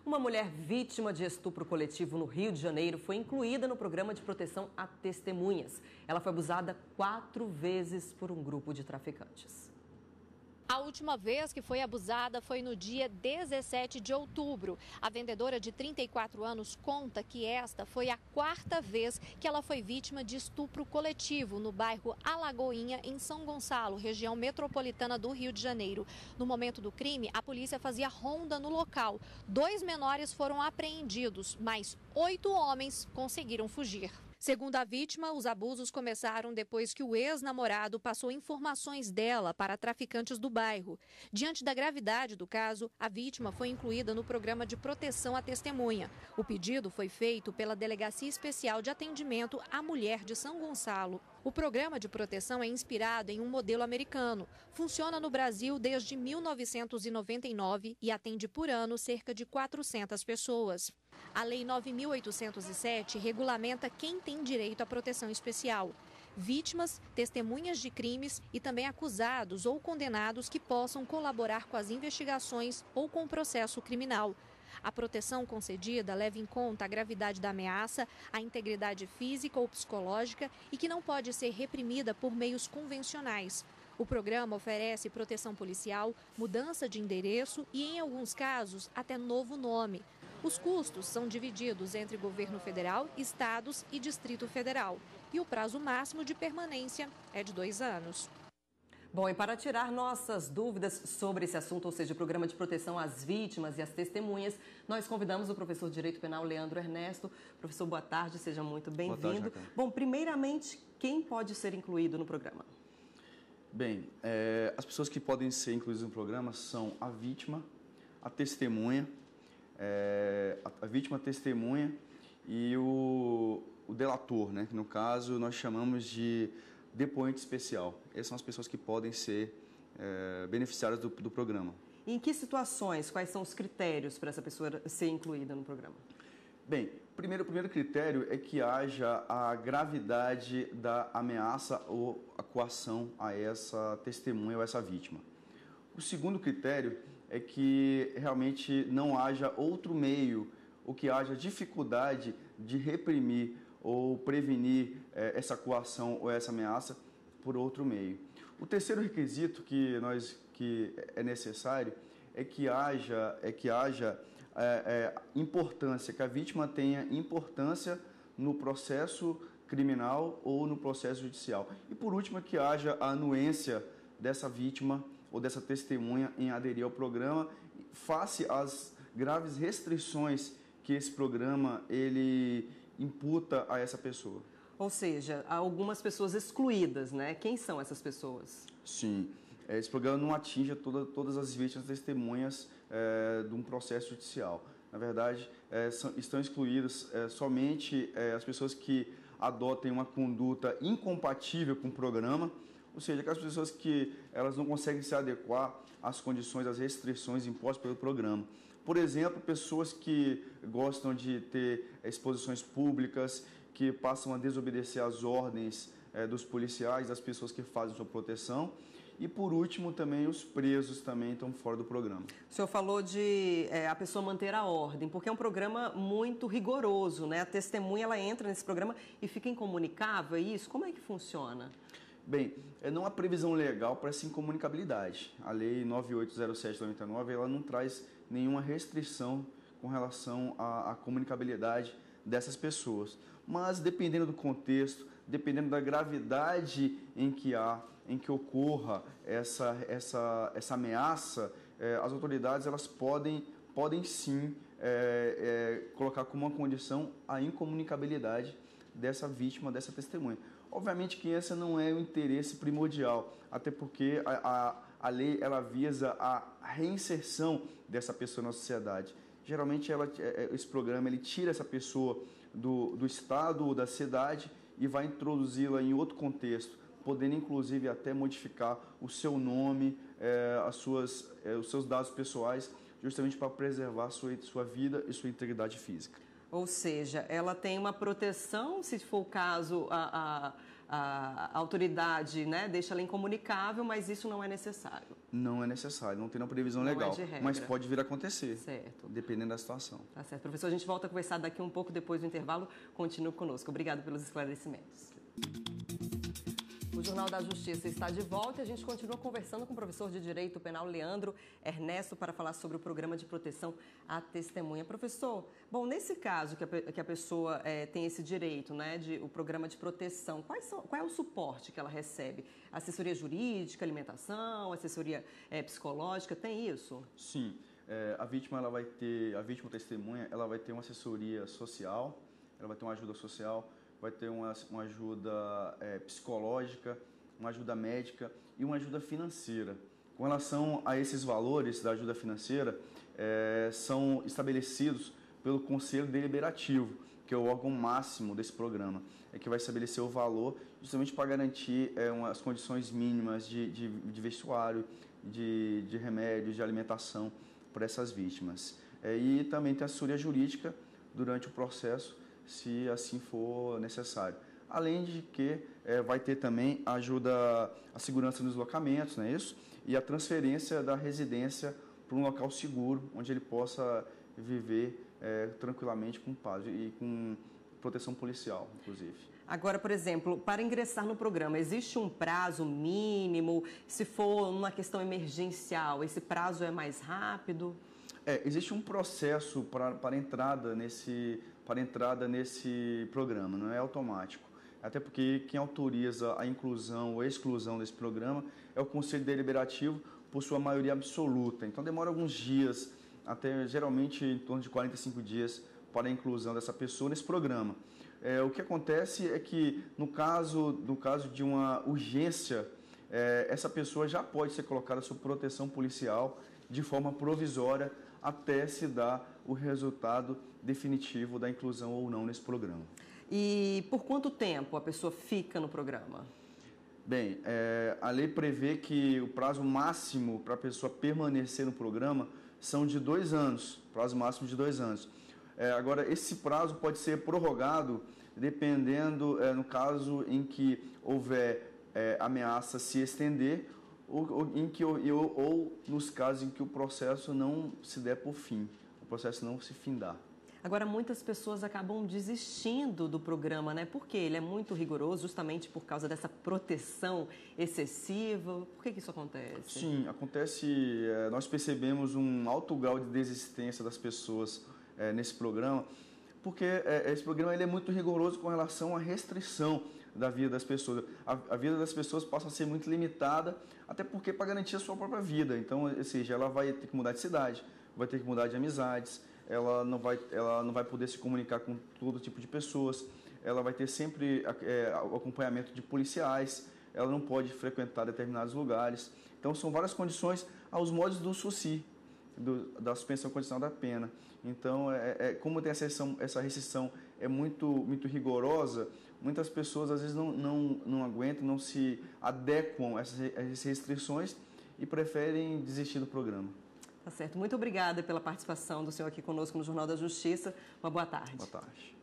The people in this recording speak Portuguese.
Uma mulher vítima de estupro coletivo no Rio de Janeiro foi incluída no programa de proteção a testemunhas. Ela foi abusada 4 vezes por um grupo de traficantes. A última vez que foi abusada foi no dia 17 de outubro. A vendedora de 34 anos conta que esta foi a 4ª vez que ela foi vítima de estupro coletivo no bairro Alagoinha, em São Gonçalo, região metropolitana do Rio de Janeiro. No momento do crime, a polícia fazia ronda no local. 2 menores foram apreendidos, mas 8 homens conseguiram fugir. Segundo a vítima, os abusos começaram depois que o ex-namorado passou informações dela para traficantes do bairro. Diante da gravidade do caso, a vítima foi incluída no programa de proteção à testemunha. O pedido foi feito pela Delegacia Especial de Atendimento à Mulher de São Gonçalo. O programa de proteção é inspirado em um modelo americano. Funciona no Brasil desde 1999 e atende por ano cerca de 400 pessoas. A Lei 9.807 regulamenta quem tem direito à proteção especial: vítimas, testemunhas de crimes e também acusados ou condenados que possam colaborar com as investigações ou com o processo criminal. A proteção concedida leva em conta a gravidade da ameaça, a integridade física ou psicológica e que não pode ser reprimida por meios convencionais. O programa oferece proteção policial, mudança de endereço e, em alguns casos, até novo nome. Os custos são divididos entre governo federal, estados e Distrito Federal. E o prazo máximo de permanência é de 2 anos. Bom, e para tirar nossas dúvidas sobre esse assunto, ou seja, o programa de proteção às vítimas e às testemunhas, nós convidamos o professor de Direito Penal, Leandro Ernesto. Professor, boa tarde, seja muito bem-vindo. Bom, primeiramente, quem pode ser incluído no programa? Bem, as pessoas que podem ser incluídas no programa são a vítima, a testemunha, a vítima, a testemunha e o delator, né? Que no caso nós chamamos de depoente especial. Essas são as pessoas que podem ser beneficiárias do programa. E em que situações, quais são os critérios para essa pessoa ser incluída no programa? Bem, o primeiro critério é que haja a gravidade da ameaça ou a coação a essa testemunha ou essa vítima. O segundo critério é que realmente não haja outro meio, ou que haja dificuldade de reprimir ou prevenir essa coação ou essa ameaça por outro meio. O terceiro requisito que é necessário é que haja importância, que a vítima tenha importância no processo criminal ou no processo judicial. E por último, que haja a anuência dessa vítima ou dessa testemunha em aderir ao programa, face às graves restrições que esse programa ele imputa a essa pessoa. Ou seja, há algumas pessoas excluídas, né? Quem são essas pessoas? Sim, esse programa não atinge todas as vítimas testemunhas de um processo judicial. Na verdade, estão excluídas somente as pessoas que adotem uma conduta incompatível com o programa, ou seja, aquelas pessoas que elas não conseguem se adequar às condições, às restrições impostas pelo programa. Por exemplo, pessoas que gostam de ter exposições públicas, que passam a desobedecer às ordens dos policiais, das pessoas que fazem sua proteção. E, por último, também os presos também estão fora do programa. O senhor falou de a pessoa manter a ordem, porque é um programa muito rigoroso, né? A testemunha ela entra nesse programa e fica incomunicável, é isso? Como é que funciona? Bem, não há previsão legal para essa incomunicabilidade. A Lei 9807/99 ela não traz nenhuma restrição com relação à comunicabilidade dessas pessoas. Mas, dependendo do contexto, dependendo da gravidade em que ocorra essa ameaça, as autoridades elas podem sim colocar como uma condição a incomunicabilidade dessa vítima, dessa testemunha. Obviamente que esse não é o interesse primordial, até porque a lei ela visa a reinserção dessa pessoa na sociedade. Geralmente esse programa ele tira essa pessoa do estado ou da cidade e vai introduzi-la em outro contexto, podendo inclusive até modificar o seu nome, os seus dados pessoais, justamente para preservar sua vida e sua integridade física. Ou seja, ela tem uma proteção, se for o caso, a autoridade, né, deixa ela incomunicável, mas isso não é necessário. Não é necessário, não tem uma previsão legal, mas pode vir a acontecer, certo, dependendo da situação. Tá certo. Professor, a gente volta a conversar daqui um pouco depois do intervalo. Continue conosco. Obrigado pelos esclarecimentos. O Jornal da Justiça está de volta e a gente continua conversando com o professor de Direito Penal Leandro Ernesto para falar sobre o programa de proteção à testemunha. Professor, bom, nesse caso que a pessoa tem esse direito, né, o programa de proteção, qual é o suporte que ela recebe? Assessoria jurídica, alimentação, assessoria psicológica, tem isso? Sim, a vítima testemunha, ela vai ter uma assessoria social, ela vai ter uma ajuda social, vai ter uma ajuda psicológica, uma ajuda médica e uma ajuda financeira. Com relação a esses valores da ajuda financeira, são estabelecidos pelo Conselho Deliberativo, que é o órgão máximo desse programa, que vai estabelecer o valor justamente para garantir as condições mínimas de vestuário, de remédios, de alimentação para essas vítimas. E também tem assessoria jurídica durante o processo, se assim for necessário. Além de que vai ter também a segurança nos deslocamentos, não é isso? E a transferência da residência para um local seguro, onde ele possa viver tranquilamente com paz e com proteção policial, inclusive. Agora, por exemplo, para ingressar no programa, existe um prazo mínimo? Se for uma questão emergencial, esse prazo é mais rápido? Existe um processo para entrada nesse programa, não é automático. Até porque quem autoriza a inclusão ou exclusão desse programa é o Conselho Deliberativo, por sua maioria absoluta. Então demora alguns dias, até geralmente em torno de 45 dias, para a inclusão dessa pessoa nesse programa. O que acontece é que no caso de uma urgência, essa pessoa já pode ser colocada sob proteção policial de forma provisória até se dar o resultado definitivo da inclusão ou não nesse programa. E por quanto tempo a pessoa fica no programa? Bem, a lei prevê que o prazo máximo para a pessoa permanecer no programa são de 2 anos, prazo máximo de 2 anos. Agora, esse prazo pode ser prorrogado dependendo, no caso em que houver ameaça se estender ou nos casos em que o processo não se der por fim, o processo não se findar. Agora, muitas pessoas acabam desistindo do programa, né? Porque ele é muito rigoroso, justamente por causa dessa proteção excessiva. Por que isso acontece? Sim, acontece. Nós percebemos um alto grau de desistência das pessoas nesse programa, porque esse programa ele é muito rigoroso com relação à restrição da vida das pessoas. A vida das pessoas passa a ser muito limitada, até porque para garantir a sua própria vida. Então, ou seja, ela vai ter que mudar de cidade, vai ter que mudar de amizades, ela não vai poder se comunicar com todo tipo de pessoas, ela vai ter sempre o acompanhamento de policiais, ela não pode frequentar determinados lugares. Então, são várias condições aos moldes do SUSI, da suspensão condicional da pena. Então, como tem essa restrição é muito rigorosa, muitas pessoas às vezes não aguentam, não se adequam a essas restrições e preferem desistir do programa. Tá certo. Muito obrigada pela participação do senhor aqui conosco no Jornal da Justiça. Uma boa tarde. Boa tarde.